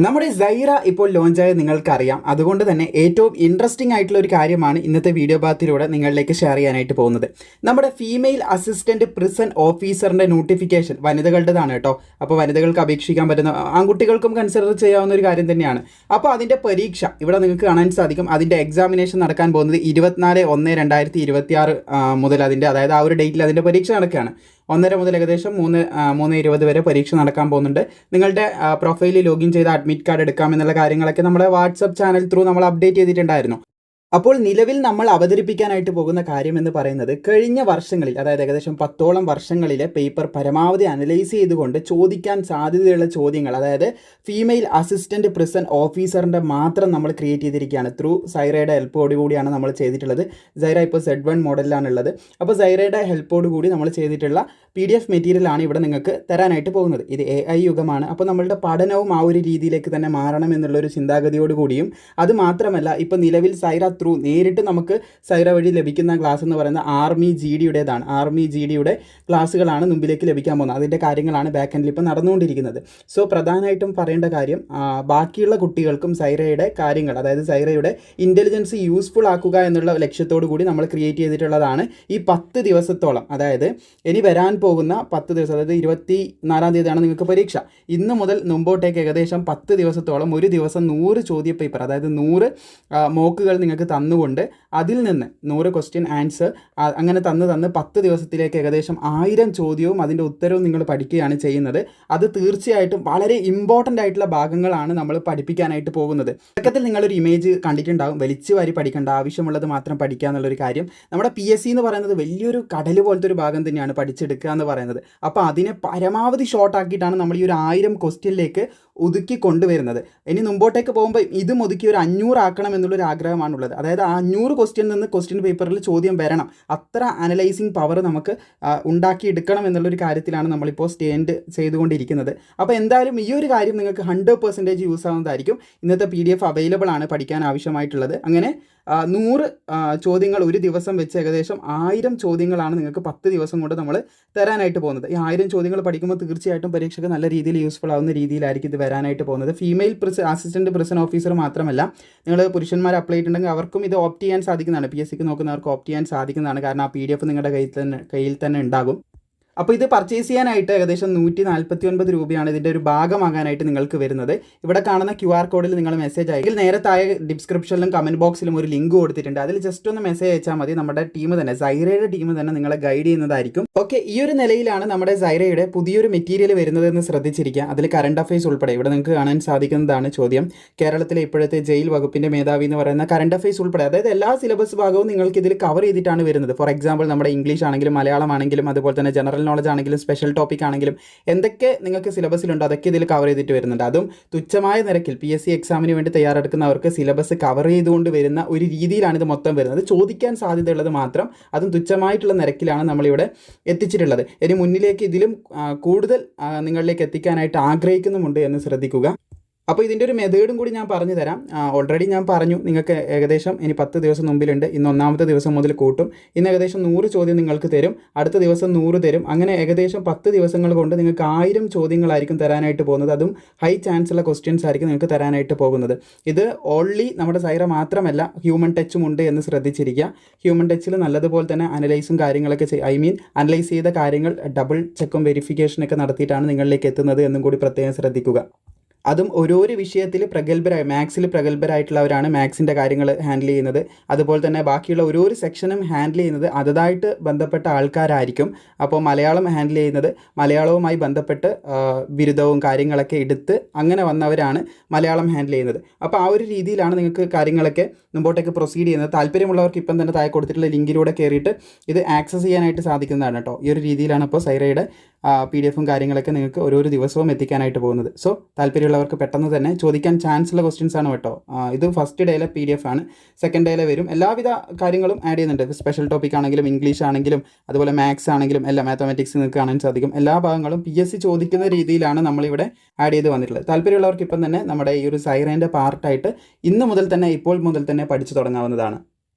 നമ്മുടെ സൈറ ഇപ്പോൾ ലോഞ്ചായത് നിങ്ങൾക്കറിയാം. അതുകൊണ്ട് തന്നെ ഏറ്റവും ഇൻട്രസ്റ്റിംഗ് ആയിട്ടുള്ള ഒരു കാര്യമാണ് ഇന്നത്തെ വീഡിയോ ഭാഗത്തിലൂടെ നിങ്ങളിലേക്ക് ഷെയർ ചെയ്യാനായിട്ട് പോകുന്നത്. നമ്മുടെ ഫീമെയിൽ അസിസ്റ്റന്റ് പ്രിസൺ ഓഫീസറിന്റെ നോട്ടിഫിക്കേഷൻ വനിതകളുടേതാണ് കേട്ടോ. അപ്പോൾ വനിതകൾക്ക് അപേക്ഷിക്കാൻ പറ്റുന്ന, ആൺകുട്ടികൾക്കും കൺസിഡർ ചെയ്യാവുന്ന ഒരു കാര്യം തന്നെയാണ്. അപ്പോൾ അതിൻ്റെ പരീക്ഷ ഇവിടെ നിങ്ങൾക്ക് കാണാൻ സാധിക്കും. അതിൻ്റെ എക്സാമിനേഷൻ നടക്കാൻ പോകുന്നത് 24/1/2026 മുതൽ അതായത് ആ ഒരു ഡേറ്റിൽ അതിൻ്റെ പരീക്ഷ നടക്കുകയാണ്. 1:30 മുതൽ ഏകദേശം 3:20 വരെ പരീക്ഷ നടക്കാൻ പോകുന്നുണ്ട്. നിങ്ങളുടെ പ്രൊഫൈലിൽ ലോഗിൻ ചെയ്ത് അഡ്മിറ്റ് കാർഡ് എടുക്കാമെന്നുള്ള കാര്യങ്ങളൊക്കെ നമ്മുടെ വാട്സപ്പ് ചാനൽ ത്രൂ നമ്മൾ അപ്ഡേറ്റ് ചെയ്തിട്ടുണ്ടായിരുന്നു. അപ്പോൾ നിലവിൽ നമ്മൾ അവതരിപ്പിക്കാനായിട്ട് പോകുന്ന കാര്യം എന്ന് പറയുന്നത് കഴിഞ്ഞ വർഷങ്ങളിൽ, അതായത് ഏകദേശം 10ഓളം വർഷങ്ങളിലെ പേപ്പർ പരമാവധി അനലൈസ് ചെയ്തുകൊണ്ട് ചോദിക്കാൻ സാധ്യതയുള്ള ചോദ്യങ്ങൾ, അതായത് ഫീമെയിൽ അസിസ്റ്റന്റ് പ്രിസൺ ഓഫീസറിൻ്റെ മാത്രം നമ്മൾ ക്രിയേറ്റ് ചെയ്തിരിക്കുകയാണ്. ത്രൂ സൈറയുടെ ഹെൽപ്പോട് കൂടിയാണ് നമ്മൾ ചെയ്തിട്ടുള്ളത്. സൈറ ഇപ്പോൾ Z1 മോഡലിലാണുള്ളത്. അപ്പോൾ സൈറയുടെ ഹെൽപ്പോട് കൂടി നമ്മൾ ചെയ്തിട്ടുള്ള PDF മെറ്റീരിയലാണ് ഇവിടെ നിങ്ങൾക്ക് തരാനായിട്ട് പോകുന്നത്. ഇത് AI യുഗമാണ്. അപ്പോൾ നമ്മളുടെ പഠനവും ആ ഒരു രീതിയിലേക്ക് തന്നെ മാറണം എന്നുള്ളൊരു ചിന്താഗതിയോട് കൂടിയും, അത് മാത്രമല്ല ഇപ്പോൾ നിലവിൽ സൈറ ത്രൂ നേരിട്ട് നമുക്ക് സൈറ വഴി ലഭിക്കുന്ന ക്ലാസ് എന്ന് പറയുന്നത് ആർമി GDയുടേതാണ്. ആർമി GDയുടെ ക്ലാസ്സുകളാണ് മുമ്പിലേക്ക് ലഭിക്കാൻ പോകുന്നത്. അതിൻ്റെ കാര്യങ്ങളാണ് ബാക്ക് എൻഡിൽ ഇപ്പോൾ നടന്നുകൊണ്ടിരിക്കുന്നത്. സോ പ്രധാനമായിട്ടും പറയേണ്ട കാര്യം, ബാക്കിയുള്ള കുട്ടികൾക്കും സൈറയുടെ കാര്യങ്ങൾ, അതായത് സൈറയുടെ ഇൻ്റലിജൻസ് യൂസ്ഫുൾ ആക്കുക എന്നുള്ള ലക്ഷ്യത്തോടു കൂടി നമ്മൾ ക്രിയേറ്റ് ചെയ്തിട്ടുള്ളതാണ് ഈ 10 ദിവസത്തോളം. അതായത് ഇനി വരാൻ പോകുന്ന 10 ദിവസം, അതായത് 24-ാം തീയതിയാണ് നിങ്ങൾക്ക് പരീക്ഷ. ഇന്ന് മുതൽ മുമ്പോട്ടേക്ക് ഏകദേശം 10 ദിവസത്തോളം ഒരു ദിവസം 100 ചോദ്യ പേപ്പർ, അതായത് 100 മോക്കുകൾ നിങ്ങൾക്ക് തന്നുകൊണ്ട് അതിൽ നിന്ന് 100 ക്വസ്റ്റ്യൻ ആൻസർ അങ്ങനെ തന്ന് 10 ദിവസത്തിലേക്ക് ഏകദേശം 1000 ചോദ്യവും അതിൻ്റെ ഉത്തരവും നിങ്ങൾ പഠിക്കുകയാണ് ചെയ്യുന്നത്. അത് തീർച്ചയായിട്ടും വളരെ ഇമ്പോർട്ടൻ്റ് ആയിട്ടുള്ള ഭാഗങ്ങളാണ് നമ്മൾ പഠിപ്പിക്കാനായിട്ട് പോകുന്നത്. തുടക്കത്തിൽ നിങ്ങളൊരു ഇമേജ് കണ്ടിട്ടുണ്ടാകും, വലിച്ചു വാരി പഠിക്കേണ്ട, ആവശ്യമുള്ളത് മാത്രം പഠിക്കുക എന്നുള്ളൊരു കാര്യം. നമ്മുടെ PSC എന്ന് പറയുന്നത് വലിയൊരു കടൽ പോലത്തെ ഒരു ഭാഗം തന്നെയാണ് പഠിച്ചെടുക്കുക എന്ന് പറയുന്നത്. അപ്പോൾ അതിനെ പരമാവധി ഷോർട്ട് ആക്കിയിട്ടാണ് നമ്മൾ ഈ ഒരു 1000 ക്വസ്റ്റ്യനിലേക്ക് ഒതുക്കി കൊണ്ടുവരുന്നത്. ഇനി മുമ്പോട്ടേക്ക് പോകുമ്പോൾ ഇതും ഒതുക്കി ഒരു 500 ആക്കണം എന്നുള്ളൊരു ആഗ്രഹമാണുള്ളത്. അതായത് ആ 500 ക്വസ്റ്റ്യൻ നിന്ന് ക്വസ്റ്റ്യൻ പേപ്പറിൽ ചോദ്യം വരണം. അത്ര അനലൈസിങ് പവർ നമുക്ക് ഉണ്ടാക്കിയെടുക്കണം എന്നുള്ളൊരു കാര്യത്തിലാണ് നമ്മളിപ്പോൾ സ്റ്റാൻഡ് ചെയ്തുകൊണ്ടിരിക്കുന്നത്. അപ്പോൾ എന്തായാലും ഈ ഒരു കാര്യം നിങ്ങൾക്ക് 100% യൂസ് ആവുന്നതായിരിക്കും. ഇന്നത്തെ PDF അവൈലബിൾ ആണ് പഠിക്കാൻ ആവശ്യമായിട്ടുള്ളത്. അങ്ങനെ 100 ചോദ്യങ്ങൾ ഒരു ദിവസം വെച്ച് ഏകദേശം 1000 ചോദ്യങ്ങളാണ് നിങ്ങൾക്ക് 10 ദിവസം കൊണ്ട് നമ്മൾ തരാനായിട്ട് പോകുന്നത്. ഈ 1000 ചോദ്യങ്ങൾ പഠിക്കുമ്പോൾ തീർച്ചയായിട്ടും പരീക്ഷയ്ക്ക് നല്ല രീതിയിൽ യൂസ്ഫുൾ ആവുന്ന രീതിയിലായിരിക്കും ഇത് വരാനായിട്ട് പോകുന്നത്. ഫീമെയിൽ അസിസ്റ്റന്റ് പ്രിസൺ ഓഫീസർ മാത്രമല്ല, നിങ്ങൾ പുരുഷന്മാർ അപ്ലൈ ചെയ്തിട്ടുണ്ടെങ്കിൽ അവർക്കും ഇത് ഓപ്റ്റ് ചെയ്യാൻ സാധിക്കുന്നതാണ്. PSCക്ക് നോക്കുന്നവർക്ക് ഓപ്റ്റ് ചെയ്യാൻ സാധിക്കുന്നതാണ്. കാരണം ആ PDF നിങ്ങളുടെ കയ്യിൽ തന്നെ ഉണ്ടാകും. അപ്പോൾ ഇത് പർച്ചേസ് ചെയ്യാനായിട്ട് ഏകദേശം 149 രൂപയാണ് ഇതിൻ്റെ ഒരു ഭാഗമാകാനായിട്ട് നിങ്ങൾക്ക് വരുന്നത്. ഇവിടെ കാണുന്ന QR കോഡിൽ നിങ്ങൾ മെസ്സേജ് അയക്കും. നേരെ താഴെ ഡിസ്ക്രിപ്ഷനിലും കമൻറ്റ് ബോക്സിലും ഒരു ലിങ്ക് കൊടുത്തിട്ടുണ്ട്. അതിൽ ജസ്റ്റ് ഒന്ന് മെസ്സേജ് അയച്ചാൽ മതി. നമ്മുടെ ടീം തന്നെ, സൈറയുടെ ടീം തന്നെ നിങ്ങളെ ഗൈഡ് ചെയ്യുന്നതായിരിക്കും. ഓക്കെ, ഈ ഒരു നിലയിലാണ് നമ്മുടെ സൈറയുടെ പുതിയൊരു മെറ്റീരിയൽ വരുന്നതെന്ന് ശ്രദ്ധിച്ചിരിക്കുക. അതിൽ കറണ്ട് അഫയേഴ്സ് ഉൾപ്പെടെ ഇവിടെ നിങ്ങൾക്ക് കാണാൻ സാധിക്കുന്നതാണ് ചോദ്യം. കേരളത്തിലെ ഇപ്പോഴത്തെ ജയിൽ വകുപ്പിൻ്റെ മേധാവി എന്ന് പറയുന്ന കറണ്ട് അഫയേഴ്സ് ഉൾപ്പെടെ, അതായത് എല്ലാ സിലബസ് ഭാഗവും നിങ്ങൾക്ക് ഇതിൽ കവർ ചെയ്തിട്ടാണ് വരുന്നത്. ഫോർ എക്സാമ്പിൾ നമ്മുടെ ഇംഗ്ലീഷ് ആണെങ്കിലും മലയാളം ആണെങ്കിലും അതുപോലെ തന്നെ ജനറൽ നോളജ് ആണെങ്കിലും സ്പെഷ്യൽ ടോപ്പിക് ആണെങ്കിലും എന്തൊക്കെ നിങ്ങൾക്ക് സിലബസിലുണ്ടോ അതൊക്കെ ഇതിൽ കവർ ചെയ്തിട്ട് വരുന്നുണ്ട്. അതും തുച്ഛമായ നിരക്കിൽ PSC എക്സാമിന് വേണ്ടി തയ്യാറെടുക്കുന്നവർക്ക് സിലബസ് കവർ ചെയ്തുകൊണ്ട് വരുന്ന ഒരു രീതിയിലാണ് ഇത് മൊത്തം വരുന്നത്. ചോദിക്കാൻ സാധ്യതയുള്ളത് മാത്രം, അതും തുച്ഛമായിട്ടുള്ള നിരക്കിലാണ് നമ്മളിവിടെ എത്തിച്ചിട്ടുള്ളത്. ഇനി മുന്നിലേക്ക് ഇതിലും കൂടുതൽ നിങ്ങളിലേക്ക് എത്തിക്കാനായിട്ട് ആഗ്രഹിക്കുന്നുമുണ്ട് എന്ന് ശ്രദ്ധിക്കുക. അപ്പോൾ ഇതിൻ്റെ ഒരു മെത്തേഡും കൂടി ഞാൻ പറഞ്ഞു തരാം. ഓൾറെഡി ഞാൻ പറഞ്ഞു, നിങ്ങൾക്ക് ഏകദേശം ഇനി 10 ദിവസം മുമ്പിലുണ്ട്. ഇന്ന് 1ാമത്തെ ദിവസം മുതൽ കൂട്ടും. ഇന്ന് ഏകദേശം 100 ചോദ്യം നിങ്ങൾക്ക് തരും. അടുത്ത ദിവസം 100 തരും. അങ്ങനെ ഏകദേശം 10 ദിവസങ്ങൾ കൊണ്ട് നിങ്ങൾക്ക് 1000 ചോദ്യങ്ങളായിരിക്കും തരാനായിട്ട് പോകുന്നത്. അതും ഹൈ ചാൻസ് ഉള്ള ക്വസ്റ്റ്യൻസ് ആയിരിക്കും നിങ്ങൾക്ക് തരാനായിട്ട് പോകുന്നത്. ഇത് ഓൺലി നമ്മുടെ സൈറ മാത്രമല്ല, ഹ്യൂമൻ ടച്ചും ഉണ്ട് എന്ന് ശ്രദ്ധിച്ചിരിക്കുക. ഹ്യൂമൻ ടച്ചിൽ നല്ലതുപോലെ തന്നെ അനലൈസും കാര്യങ്ങളൊക്കെ അനലൈസ് ചെയ്ത കാര്യങ്ങൾ ഡബിൾ ചെക്കും വെരിഫിക്കേഷനൊക്കെ നടത്തിയിട്ടാണ് നിങ്ങളിലേക്ക് എത്തുന്നത് എന്നും കൂടി പ്രത്യേകം ശ്രദ്ധിക്കുക. അതും ഓരോരോ വിഷയത്തിൽ മാത്സിൽ പ്രഗത്ഭരായിട്ടുള്ളവരാണ് മാത്സിൻ്റെ കാര്യങ്ങൾ ഹാൻഡിൽ ചെയ്യുന്നത്. അതുപോലെ തന്നെ ബാക്കിയുള്ള ഓരോരോ സെക്ഷനും ഹാൻഡിൽ ചെയ്യുന്നത് അതതായിട്ട് ബന്ധപ്പെട്ട ആൾക്കാരായിരിക്കും. അപ്പോൾ മലയാളം ഹാൻഡിൽ ചെയ്യുന്നത് മലയാളവുമായി ബന്ധപ്പെട്ട് ബിരുദവും കാര്യങ്ങളൊക്കെ എടുത്ത് അങ്ങനെ വന്നവരാണ് മലയാളം ഹാൻഡിൽ ചെയ്യുന്നത്. അപ്പോൾ ആ ഒരു രീതിയിലാണ് നിങ്ങൾക്ക് കാര്യങ്ങളൊക്കെ മുമ്പോട്ടേക്ക് പ്രൊസീഡ് ചെയ്യുന്നത്. താല്പര്യമുള്ളവർക്ക് ഇപ്പം തന്നെ താഴെ കൊടുത്തിട്ടുള്ള ലിങ്കിലൂടെ കയറിയിട്ട് ഇത് ആക്സസ് ചെയ്യാനായിട്ട് സാധിക്കുന്നതാണ് കേട്ടോ. ഈ ഒരു രീതിയിലാണ് അപ്പോൾ സൈറയുടെ PDF-ഉം കാര്യങ്ങളൊക്കെ നിങ്ങൾക്ക് ഓരോ ദിവസവും എത്തിക്കാനായിട്ട് പോകുന്നത്. സോ താല്പര്യമുള്ളവർക്ക് പെട്ടെന്ന് തന്നെ ചോദിക്കാൻ ചാൻസ് ഉള്ള ക്വസ്റ്റ്യൻസ് ആണ് കേട്ടോ. ഇത് ഫസ്റ്റ് ഡേയിലെ PDF ആണ്. സെക്കൻഡ് ഡേയിലെ വരും. എല്ലാവിധ കാര്യങ്ങളും ആഡ് ചെയ്യുന്നുണ്ട്. സ്പെഷ്യൽ ടോപ്പിക് ആണെങ്കിലും ഇംഗ്ലീഷ് ആണെങ്കിലും അതുപോലെ മാത്സ് ആണെങ്കിലും എല്ലാം, മാത്തമാറ്റിക്സ് നിങ്ങൾക്ക് കാണാൻ സാധിക്കും. എല്ലാ ഭാഗങ്ങളും PSC ചോദിക്കുന്ന രീതിയിലാണ് നമ്മളിവിടെ ആഡ് ചെയ്ത് വന്നിട്ടുള്ളത്. താല്പര്യമുള്ളവർക്ക് ഇപ്പം തന്നെ നമ്മുടെ ഈ ഒരു സൈറേൻ്റെ പാർട്ടായിട്ട് ഇപ്പോൾ മുതൽ തന്നെ പഠിച്ചു തുടങ്ങാവുന്നതാണ്.